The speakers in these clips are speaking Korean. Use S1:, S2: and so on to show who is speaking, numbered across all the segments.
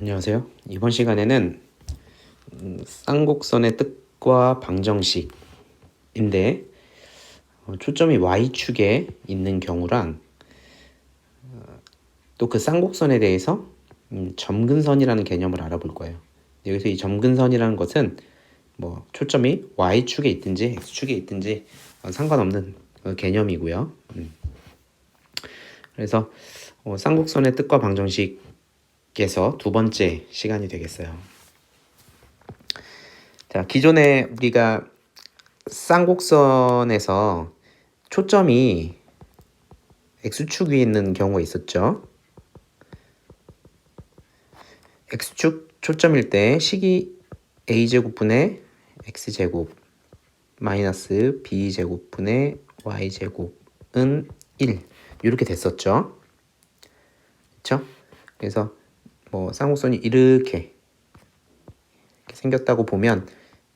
S1: 안녕하세요. 이번 시간에는 쌍곡선의 뜻과 방정식인데 초점이 y축에 있는 경우랑 또 그 쌍곡선에 대해서 점근선이라는 개념을 알아볼 거예요. 여기서 이 점근선이라는 것은 뭐 초점이 y축에 있든지 x축에 있든지 상관없는 개념이고요. 그래서 쌍곡선의 뜻과 방정식에서 두 번째 시간이 되겠어요. 자, 기존에 우리가 쌍곡선에서 초점이 x축 위에 있는 경우가 있었죠. x축 초점일 때 식이 a제곱분의 x제곱 마이너스 b제곱분의 y제곱은 1 이렇게 됐었죠. 그렇죠? 그래서 뭐 쌍곡선이 이렇게 생겼다고 보면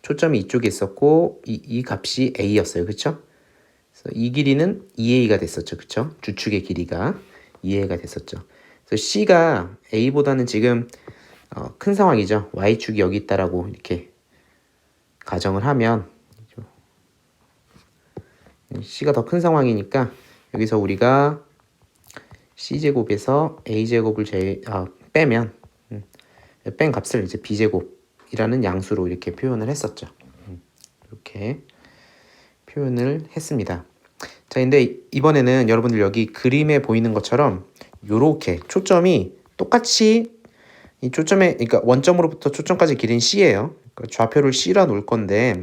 S1: 초점이 이쪽에 있었고 이 값이 a였어요. 그렇죠? 그래서 이 길이는 2a가 됐었죠. 그렇죠? 주축의 길이가 2a가 됐었죠. 그래서 c가 a보다는 지금 큰 상황이죠. y축이 여기 있다라고 이렇게 가정을 하면 c가 더 큰 상황이니까 여기서 우리가 c제곱에서 a제곱을 빼면 뺀 값을 이제 b제곱이라는 양수로 이렇게 표현을 했었죠. 이렇게 표현을 했습니다. 자, 근데 이번에는 여러분들 여기 그림에 보이는 것처럼 요렇게 초점이 똑같이 이 초점에, 그러니까 원점으로부터 초점까지 길이는 C예요. 그러니까 좌표를 C라 놓을 건데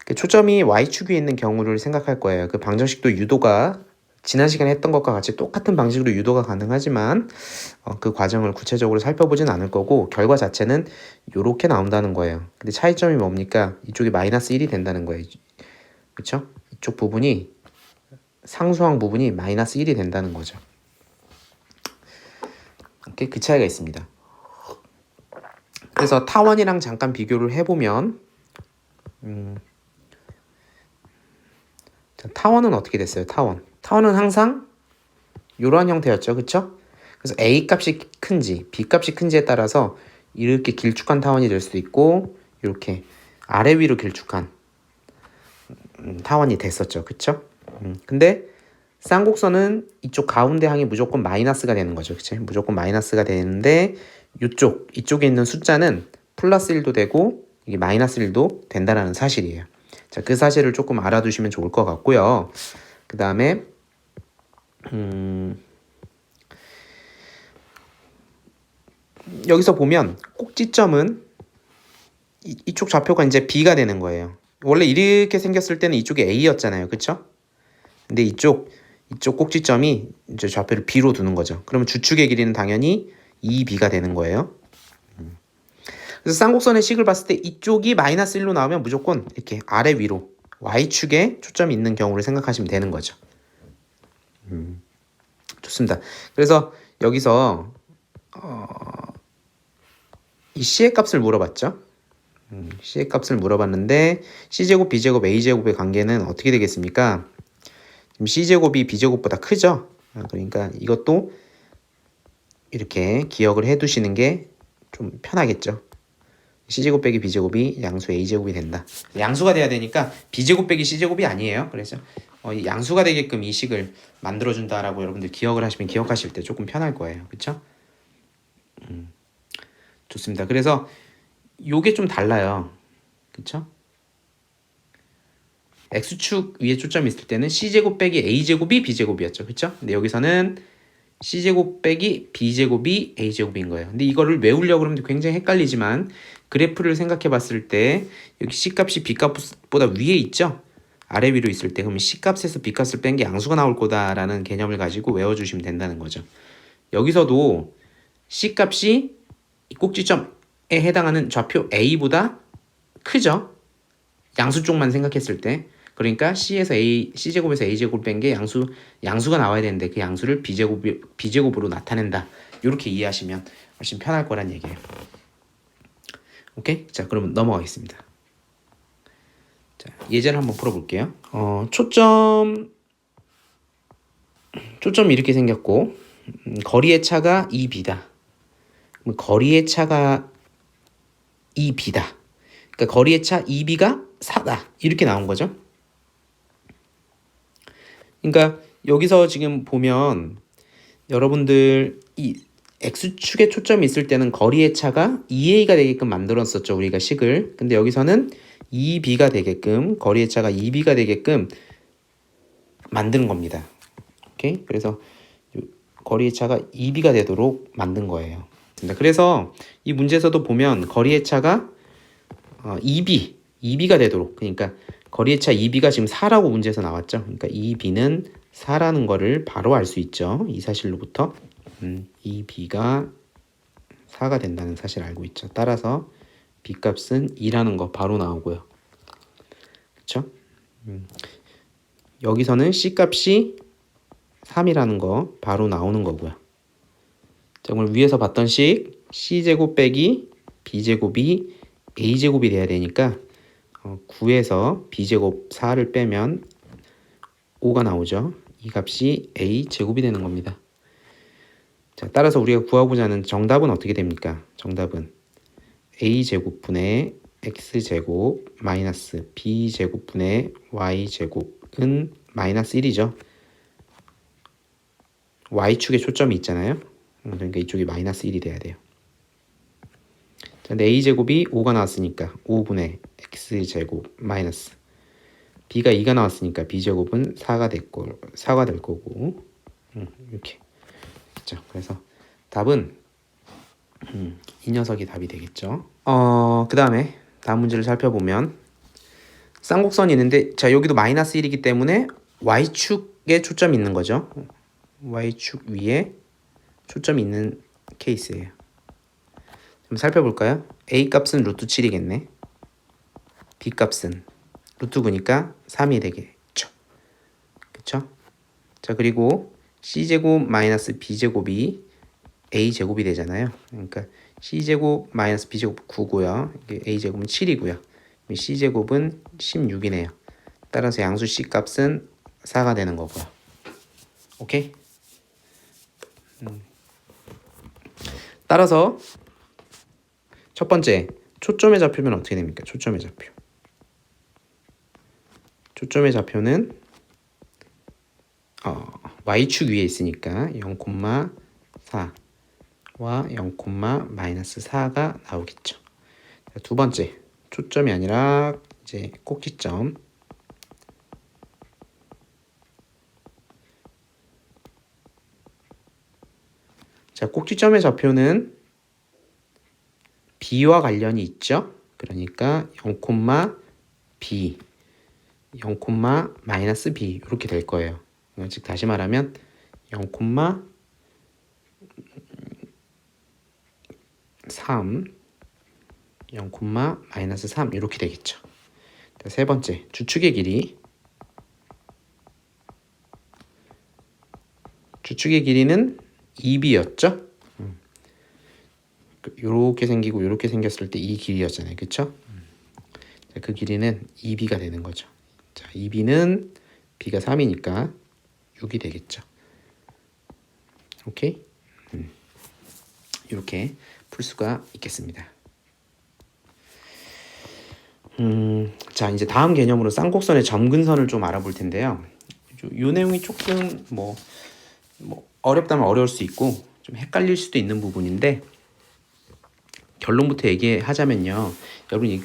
S1: 그 초점이 Y축 위에 있는 경우를 생각할 거예요. 그 방정식도 유도가 지난 시간에 했던 것과 같이 똑같은 방식으로 유도가 가능하지만 그 과정을 구체적으로 살펴보진 않을 거고 결과 자체는 이렇게 나온다는 거예요. 근데 차이점이 뭡니까? 이쪽이 마이너스 1이 된다는 거예요. 그렇죠? 이쪽 부분이 상수항 부분이 마이너스 1이 된다는 거죠. 오케이? 그 차이가 있습니다. 그래서 타원이랑 잠깐 비교를 해보면 타원은 어떻게 됐어요? 타원은 항상 이러한 형태였죠. 그쵸? 그래서 A 값이 큰지 B 값이 큰지에 따라서 이렇게 길쭉한 타원이 될 수도 있고 이렇게 아래 위로 길쭉한 타원이 됐었죠. 그쵸? 근데 쌍곡선은 이쪽 가운데 항이 무조건 마이너스가 되는 거죠. 그치? 무조건 마이너스가 되는데 이쪽에 있는 숫자는 플러스 1도 되고 이게 마이너스 1도 된다는 사실이에요. 자, 그 사실을 조금 알아두시면 좋을 것 같고요. 그 다음에 여기서 보면 꼭지점은 이쪽 좌표가 이제 B가 되는 거예요. 원래 이렇게 생겼을 때는 이쪽이 A였잖아요. 그쵸? 근데 이쪽 꼭지점이 이제 좌표를 B로 두는 거죠. 그러면 주축의 길이는 당연히 2B가 되는 거예요. 그래서 쌍곡선의 식을 봤을 때 이쪽이 마이너스 1로 나오면 무조건 이렇게 아래 위로 Y축에 초점이 있는 경우를 생각하시면 되는 거죠. 좋습니다. 그래서 여기서 이 C의 값을 물어봤죠. C의 값을 물어봤는데 C제곱, B제곱, A제곱의 관계는 어떻게 되겠습니까? 지금 C제곱이 B제곱보다 크죠? 그러니까 이것도 이렇게 기억을 해두시는 게 좀 편하겠죠. C제곱 빼기 B제곱이 양수 A제곱이 된다. 양수가 돼야 되니까 B제곱 빼기 C제곱이 아니에요. 그래서 양수가 되게끔 이 식을 만들어준다라고 여러분들 기억을 하시면 기억하실 때 조금 편할 거예요. 그쵸? 좋습니다. 그래서 요게 좀 달라요. 그쵸? X축 위에 초점이 있을 때는 C제곱 빼기 A제곱이 B제곱이었죠. 그쵸? 근데 여기서는 C제곱 빼기 B제곱이 A제곱인 거예요. 근데 이거를 외우려고 그러면 굉장히 헷갈리지만 그래프를 생각해 봤을 때 여기 C값이 B값보다 위에 있죠? 아래 위로 있을 때 그러면 C값에서 B값을 뺀 게 양수가 나올 거다라는 개념을 가지고 외워주시면 된다는 거죠. 여기서도 C값이 이 꼭지점에 해당하는 좌표 A보다 크죠? 양수 쪽만 생각했을 때. 그러니까 C제곱에서 A제곱 뺀 게 양수가 나와야 되는데 그 양수를 B제곱으로 나타낸다. 이렇게 이해하시면 훨씬 편할 거란 얘기예요. 오케이? 자, 그럼 넘어가겠습니다. 자, 예제를 한번 풀어볼게요. 초점이 이렇게 생겼고 거리의 차가 2B다. 그럼 거리의 차가 2b다. 그러니까 거리의 차 2b가 4다. 이렇게 나온 거죠. 그러니까 여기서 지금 보면 여러분들 이 X축에 초점이 있을 때는 거리의 차가 2a가 되게끔 만들었었죠. 우리가 식을. 근데 여기서는 2b가 되게끔 거리의 차가 2b가 되게끔 만드는 겁니다. 오케이? 그래서 거리의 차가 2b가 되도록 만든 거예요. 그래서 이 문제에서도 보면 거리의 차가 2b가 되도록, 그러니까 거리의 차 2b가 지금 4라고 문제에서 나왔죠. 그러니까 2b는 4라는 거를 바로 알 수 있죠. 이 사실로부터 2b가 4가 된다는 사실을 알고 있죠. 따라서 b 값은 2라는 거 바로 나오고요. 그렇죠? 여기서는 c 값이 3이라는 거 바로 나오는 거고요. 자, 오늘 위에서 봤던 식 c제곱 빼기 b제곱이 a제곱이 돼야 되니까 9에서 b제곱 4를 빼면 5가 나오죠. 이 값이 a제곱이 되는 겁니다. 자, 따라서 우리가 구하고자 하는 정답은 어떻게 됩니까? 정답은 a제곱분의 x제곱 마이너스 b제곱분의 y제곱은 마이너스 1이죠. y축에 초점이 있잖아요. 그러니까 이쪽이 마이너스 1이 돼야 돼요. 자, 근데 a제곱이 5가 나왔으니까 5분의 x제곱 마이너스 b가 2가 나왔으니까 b제곱은 4가 될 거고 이렇게. 그렇죠. 그래서 답은 이 녀석이 답이 되겠죠. 그 다음에 다음 문제를 살펴보면 쌍곡선이 있는데, 자, 여기도 마이너스 1이기 때문에 y축에 초점이 있는 거죠. y축 위에 초점이 있는 케이스예요. 좀 살펴볼까요? a 값은 루트 7이겠네. b 값은 루트 9니까 3이 되겠죠. 그쵸? 자, 그리고 c제곱 마이너스 b제곱이 a제곱이 되잖아요. 그러니까 c제곱 마이너스 b제곱 9고요. a제곱은 7이고요. c제곱은 16이네요. 따라서 양수 c 값은 4가 되는 거고요. 오케이? 따라서 첫 번째, 초점의 좌표면 어떻게 됩니까? 초점의 좌표. 초점의 좌표는 y축 위에 있으니까 0,4와 0,-4가 나오겠죠. 두 번째, 초점이 아니라 이제 꼭지점. 자, 꼭지점의 좌표는 b와 관련이 있죠. 그러니까 0,b, 0,-b 이렇게 될 거예요. 즉 다시 말하면 0,3, 0,-3 이렇게 되겠죠. 세 번째, 주축의 길이. 주축의 길이는 2b였죠. 이렇게 생기고 이렇게 생겼을 때 이 길이였잖아요. 그쵸? 그 길이는 2b가 되는 거죠. 자, 2b는 b가 3이니까 6이 되겠죠. 오케이? 이렇게 풀 수가 있겠습니다. 자, 이제 다음 개념으로 쌍곡선의 점근선을 좀 알아볼 텐데요. 이 내용이 조금 뭐 어렵다면 어려울 수 있고 좀 헷갈릴 수도 있는 부분인데, 결론부터 얘기하자면요. 여러분 이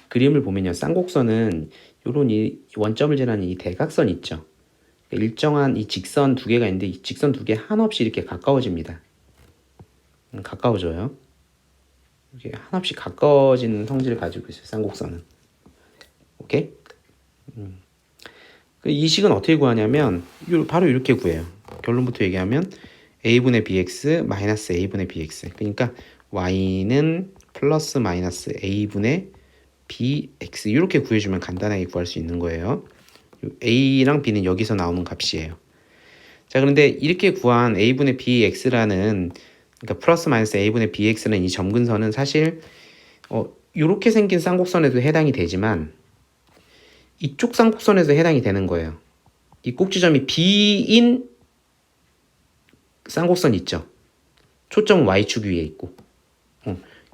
S1: 그림을 보면요. 쌍곡선은 요런 이 원점을 지나는 이 대각선 있죠. 일정한 이 직선 두 개가 있는데 이 직선 두 개 한없이 이렇게 가까워집니다. 가까워져요. 이렇게 한없이 가까워지는 성질을 가지고 있어요. 쌍곡선은. 오케이? 이 식은 어떻게 구하냐면 바로 이렇게 구해요. 결론부터 얘기하면 a분의 bx 마이너스 a분의 bx. 그러니까 y는 플러스 마이너스 a분의 bx 이렇게 구해주면 간단하게 구할 수 있는 거예요. a랑 b는 여기서 나오는 값이에요. 자, 그런데 이렇게 구한 a분의 bx라는, 그러니까 플러스 마이너스 a분의 bx는 이 점근선은 사실 이렇게 생긴 쌍곡선에도 해당이 되지만 이쪽 쌍곡선에도 해당이 되는 거예요. 이 꼭지점이 b인 쌍곡선 있죠. 초점은 y축 위에 있고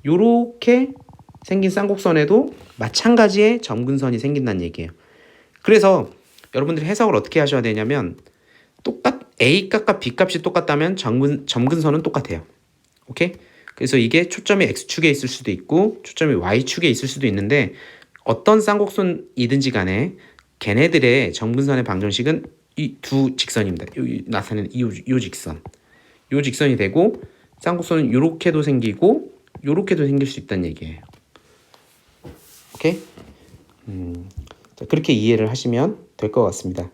S1: 요렇게 생긴 쌍곡선에도 마찬가지의 점근선이 생긴다는 얘기예요. 그래서 여러분들이 해석을 어떻게 하셔야 되냐면 A값과 B값이 똑같다면 점근선은 똑같아요. 오케이? 그래서 이게 초점이 X축에 있을 수도 있고 초점이 Y축에 있을 수도 있는데 어떤 쌍곡선이든지 간에 걔네들의 점근선의 방정식은 이 두 직선입니다. 나타내는 이 직선. 요 직선이 되고 쌍곡선은 요렇게도 생기고 요렇게도 생길 수 있다는 얘기예요. 오케이? 자, 그렇게 이해를 하시면 될 것 같습니다.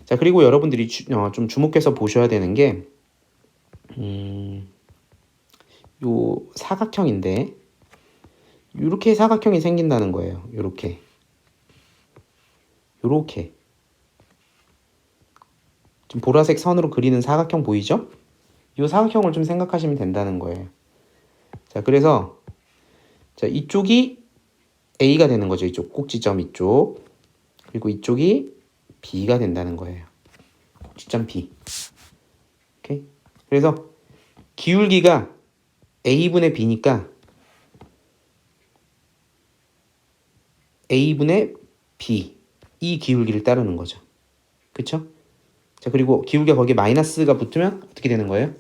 S1: 자, 그리고 여러분들이 좀 주목해서 보셔야 되는 게 요 사각형인데 요렇게 사각형이 생긴다는 거예요. 요렇게 지금 보라색 선으로 그리는 사각형 보이죠? 이 사각형을 좀 생각하시면 된다는 거예요. 자, 그래서 자, 이쪽이 A가 되는 거죠. 이쪽 꼭지점 이쪽. 그리고 이쪽이 B가 된다는 거예요. 꼭지점 B. 오케이? 그래서 기울기가 A분의 B니까 A분의 B 이 기울기를 따르는 거죠. 그쵸? 자, 그리고 기울기가 거기에 마이너스가 붙으면 어떻게 되는 거예요?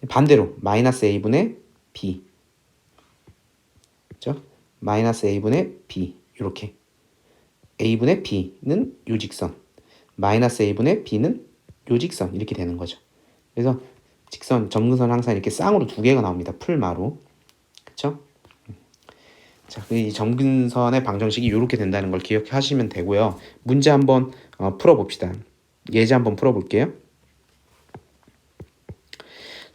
S1: 반대로 마이너스 A분의 B. 그쵸? 마이너스 A분의 B 이렇게 A분의 B는 요 직선 마이너스 A분의 B는 요 직선 이렇게 되는 거죠. 그래서 직선, 점근선 항상 이렇게 쌍으로 두 개가 나옵니다. 풀마로. 그쵸? 자, 이 점근선의 방정식이 이렇게 된다는 걸 기억하시면 되고요. 문제 한번 풀어봅시다. 예제 한번 풀어볼게요.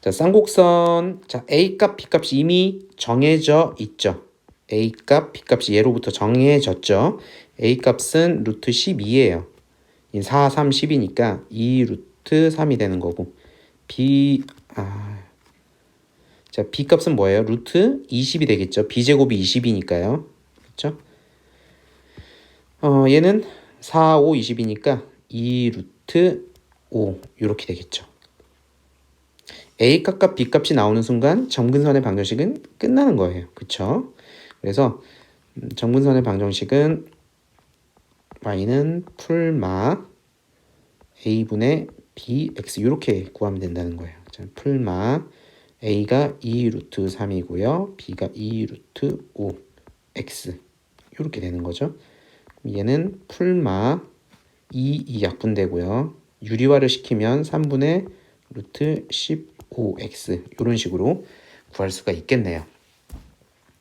S1: 자, 쌍곡선 자, A값, B값이 이미 정해져 있죠. A값, B값이 예로부터 정해졌죠. A값은 루트 12예요. 4, 3, 10이니까 2 루트 3이 되는 거고 자, B값은 뭐예요? 루트 20이 되겠죠. B제곱이 20이니까요. 그렇죠? 얘는 4, 5, 20이니까 2 루트 5 이렇게 되겠죠. A값과 B값이 나오는 순간 점근선의 방정식은 끝나는 거예요. 그쵸? 그래서 점근선의 방정식은 y는 풀마 a분의 bx 이렇게 구하면 된다는 거예요. 자, 풀마 a가 2 루트 3이고요. b가 2 루트 5 x 이렇게 되는 거죠. 얘는 풀마 2 약분되고요. 유리화를 시키면 3분의 루트 15x 이런 식으로 구할 수가 있겠네요.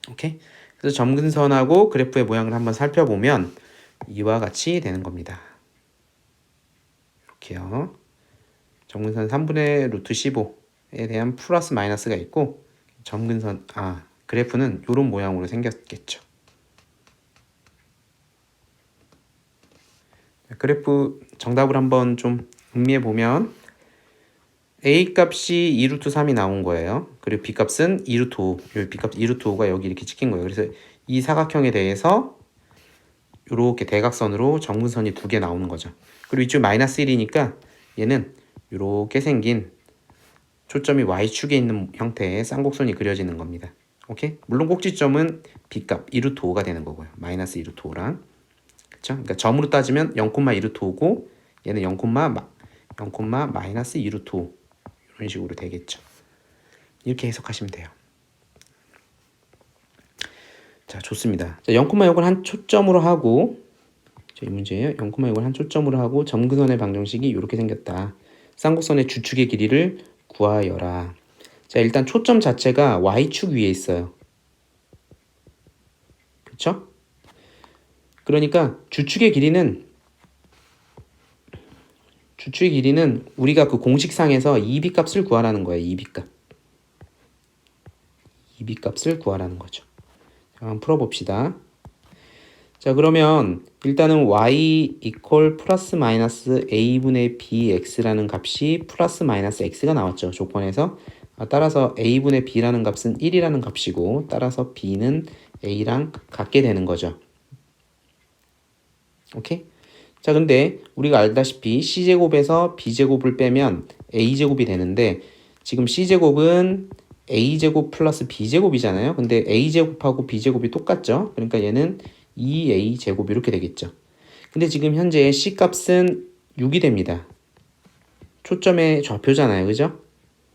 S1: 오케이? 그래서 점근선하고 그래프의 모양을 한번 살펴보면 이와 같이 되는 겁니다. 이렇게요. 점근선 3분의 루트 15에 대한 플러스 마이너스가 있고 점근선 그래프는 이런 모양으로 생겼겠죠. 그래프 정답을 한번 좀 음미해 보면 A 값이 2 루트 3이 나온 거예요. 그리고 B 값은 2 루트 5. 여기 B 값 2 루트 5가 여기 이렇게 찍힌 거예요. 그래서 이 사각형에 대해서 이렇게 대각선으로 점근선이 두 개 나오는 거죠. 그리고 이쪽 마이너스 1이니까 얘는 이렇게 생긴 초점이 Y축에 있는 형태의 쌍곡선이 그려지는 겁니다. 오케이? 물론 꼭지점은 B값 2 루트 5가 되는 거고요. 마이너스 2 루트 5랑. 그쵸? 그러니까 점으로 따지면 0,2 루트 5고 얘는 0, 마이너스 2 루트 5 이런 식으로 되겠죠. 이렇게 해석하시면 돼요. 자, 좋습니다. 자, 0,6을 한 초점으로 하고 이 문제예요. 0,6을 한 초점으로 하고 점근선의 방정식이 이렇게 생겼다. 쌍곡선의 주축의 길이를 구하여라. 자, 일단 초점 자체가 Y축 위에 있어요. 그쵸? 그러니까 주축의 길이는 우리가 그 공식상에서 2B 값을 구하라는 거예요. 2B 값. 2B 값을 구하라는 거죠. 자, 한번 풀어봅시다. 자, 그러면 일단은 y 이퀄 플러스 마이너스 a분의 bx라는 값이 플러스 마이너스 x가 나왔죠. 조건에서. 따라서 a분의 b라는 값은 1이라는 값이고 따라서 b는 a랑 같게 되는 거죠. 오케이? 자, 근데 우리가 알다시피 c제곱에서 b제곱을 빼면 a제곱이 되는데 지금 c제곱은 a제곱 플러스 b제곱이잖아요. 근데 a제곱하고 b제곱이 똑같죠. 그러니까 얘는 2a제곱 이렇게 되겠죠. 근데 지금 현재 c값은 6이 됩니다. 초점의 좌표잖아요. 그죠?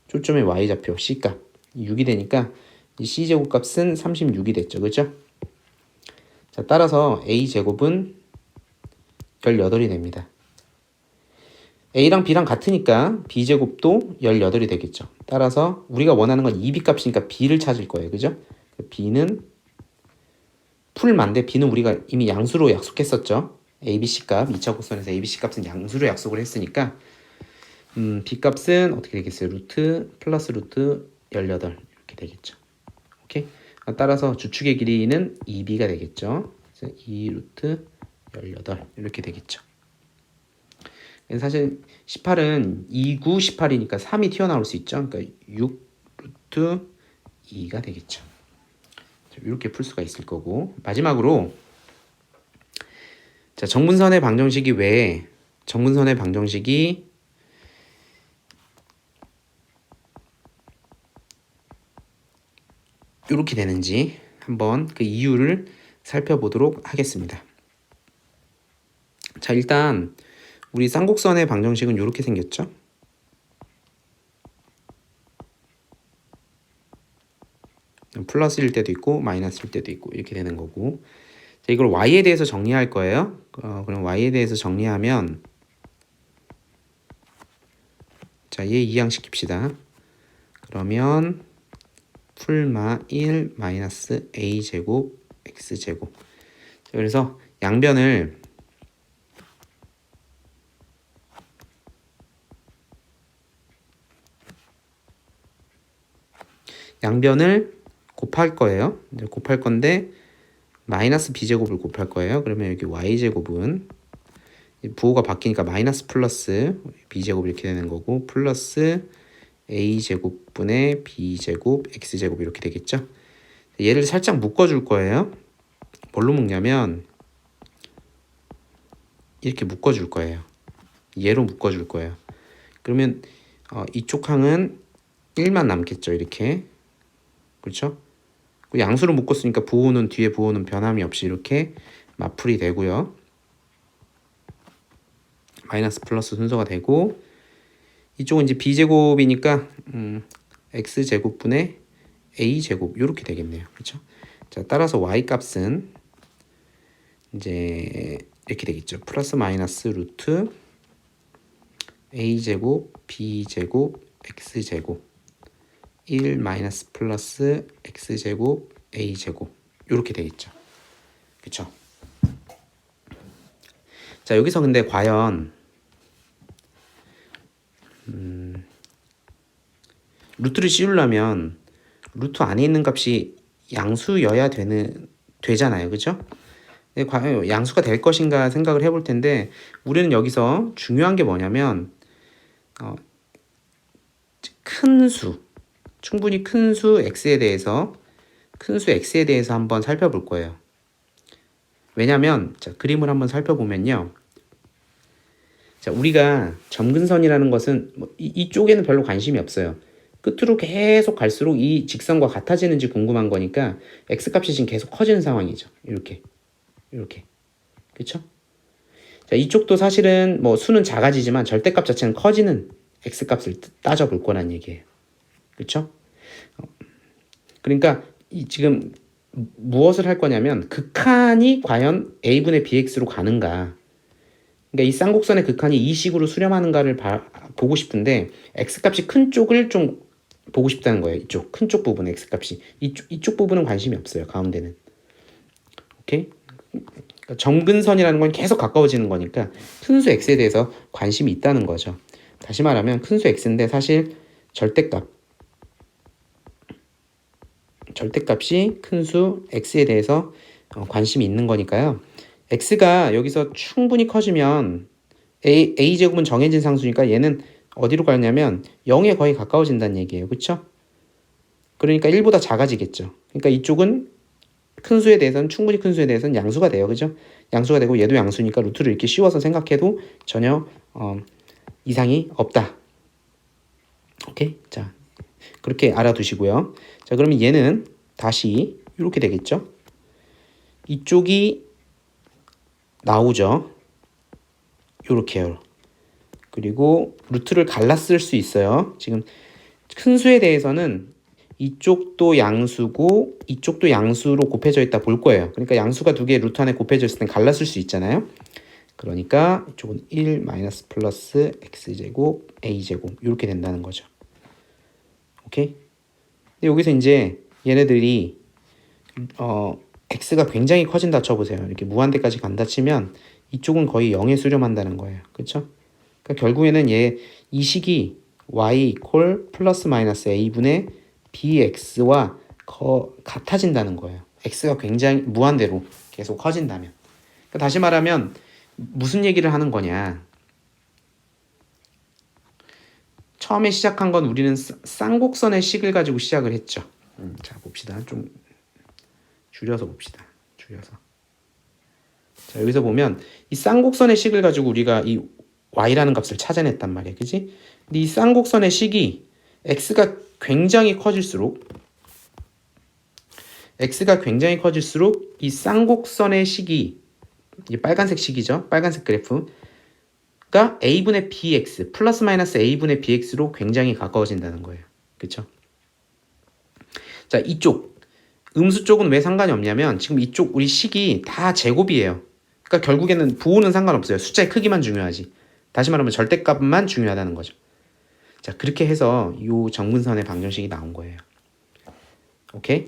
S1: 초점의 y좌표 c값 6이 되니까 이 c제곱 값은 36이 됐죠. 그죠? 자, 따라서 a제곱은 18이 됩니다. a랑 b랑 같으니까 b제곱도 18이 되겠죠. 따라서 우리가 원하는 건 2b 값이니까 b를 찾을 거예요. 그죠? b는 풀만데 b는 우리가 이미 양수로 약속했었죠. abc 값, 2차 곡선에서 abc 값은 양수로 약속을 했으니까 b 값은 어떻게 되겠어요? 루트 플러스 루트 18 이렇게 되겠죠. 오케이? 따라서 주축의 길이는 2b가 되겠죠. 그래서 2루트 18 이렇게 되겠죠. 사실 18은 2, 9, 18이니까 3이 튀어나올 수 있죠. 그러니까 6루트 2가 되겠죠. 이렇게 풀 수가 있을 거고, 마지막으로 자, 정분선의 방정식이 왜 정분선의 방정식이 이렇게 되는지 한번 그 이유를 살펴보도록 하겠습니다. 자, 일단 우리 쌍곡선의 방정식은 이렇게 생겼죠. 플러스일 때도 있고 마이너스일 때도 있고 이렇게 되는 거고, 자, 이걸 y에 대해서 정리할 거예요. 그럼 y에 대해서 정리하면 자, 얘 이항시킵시다. 그러면 풀마 1 마이너스 a제곱 x제곱. 자, 그래서 양변을 곱할 거예요. 곱할 건데 마이너스 b제곱을 곱할 거예요. 그러면 여기 y제곱은 부호가 바뀌니까 마이너스 플러스 b제곱 이렇게 되는 거고, 플러스 a제곱분의 b제곱 x제곱 이렇게 되겠죠. 얘를 살짝 묶어줄 거예요. 뭘로 묶냐면 이렇게 묶어줄 거예요. 얘로 묶어줄 거예요. 그러면 이쪽 항은 1만 남겠죠. 이렇게. 그렇죠? 양수로 묶었으니까 부호는 뒤에 부호는 변함이 없이 이렇게 마풀이 되고요. 마이너스 플러스 순서가 되고, 이쪽은 이제 b제곱이니까 x제곱분의 a제곱 이렇게 되겠네요. 그렇죠? 자, 따라서 y 값은 이제 이렇게 되겠죠. 플러스 마이너스 루트 a제곱 b제곱 x제곱 1 마이너스 플러스 x제곱 a제곱 이렇게 되겠죠. 그렇죠? 자, 여기서 근데 과연 루트를 씌우려면 루트 안에 있는 값이 양수여야 되잖아요. 그죠? 근데 과연 양수가 될 것인가 생각을 해볼 텐데, 우리는 여기서 중요한 게 뭐냐면 큰 수, 충분히 큰 수 x에 대해서 한번 살펴볼 거예요. 왜냐면 자, 그림을 한번 살펴보면요. 자, 우리가 점근선이라는 것은 이쪽에는 별로 관심이 없어요. 끝으로 계속 갈수록 이 직선과 같아지는지 궁금한 거니까 x값이 지금 계속 커지는 상황이죠. 이렇게. 그렇죠? 자, 이쪽도 사실은 뭐 수는 작아지지만 절대값 자체는 커지는 x값을 따져볼 거란 얘기예요. 그렇죠? 그러니까 지금 무엇을 할 거냐면 극한이 과연 a분의 bx로 가는가, 그러니까 이 쌍곡선의 극한이 이 식으로 수렴하는가를 보고 싶은데, x값이 큰 쪽을 좀 보고 싶다는 거예요. 이쪽 큰 쪽 부분 x값이 이쪽 부분은 관심이 없어요. 가운데는. 오케이? 그러니까 점근선이라는 건 계속 가까워지는 거니까 큰 수 x에 대해서 관심이 있다는 거죠. 다시 말하면 큰 수 x인데 사실 절대값이 큰 수 x에 대해서 관심이 있는 거니까요. x가 여기서 충분히 커지면 a제곱은 정해진 상수니까 얘는 어디로 가냐면 0에 거의 가까워진다는 얘기예요. 그렇죠? 그러니까 1보다 작아지겠죠. 그러니까 이쪽은 큰 수에 대해서는, 충분히 큰 수에 대해서는 양수가 돼요. 그죠? 양수가 되고 얘도 양수니까 루트를 이렇게 씌워서 생각해도 전혀 이상이 없다. 오케이? 자, 그렇게 알아두시고요. 자, 그러면 얘는 다시 이렇게 되겠죠. 이쪽이 나오죠. 요렇게요. 그리고 루트를 갈라 쓸 수 있어요. 지금 큰 수에 대해서는 이쪽도 양수고 이쪽도 양수로 곱해져 있다 볼 거예요. 그러니까 양수가 두 개 루트 안에 곱해져 있을 땐 갈라 쓸 수 있잖아요. 그러니까 이쪽은 1 마이너스 플러스 x제곱 a제곱 이렇게 된다는 거죠. 오케이? 근데 여기서 이제 얘네들이 x가 굉장히 커진다 쳐보세요. 이렇게 무한대까지 간다 치면 이쪽은 거의 0에 수렴한다는 거예요. 그렇죠? 그러니까 결국에는 이 식이 y 이퀄 플러스 마이너스 a분의 bx와 같아진다는 거예요. x가 굉장히 무한대로 계속 커진다면. 그러니까 다시 말하면 무슨 얘기를 하는 거냐. 처음에 시작한 건 우리는 쌍곡선의 식을 가지고 시작을 했죠. 자, 봅시다. 좀 줄여서 봅시다. 줄여서. 자, 여기서 보면 이 쌍곡선의 식을 가지고 우리가 이 y라는 값을 찾아냈단 말이야. 그지? 근데 이 쌍곡선의 식이 x가 굉장히 커질수록 이 쌍곡선의 식이 이 빨간색 식이죠. 빨간색 그래프가 a분의 bx 플러스 마이너스 a분의 bx로 굉장히 가까워진다는 거예요. 그렇죠? 자, 이쪽 음수 쪽은 왜 상관이 없냐면 지금 이쪽 우리 식이 다 제곱이에요. 그러니까 결국에는 부호는 상관없어요. 숫자의 크기만 중요하지. 다시 말하면 절대값만 중요하다는 거죠. 자, 그렇게 해서 이 정분선의 방정식이 나온 거예요. 오케이?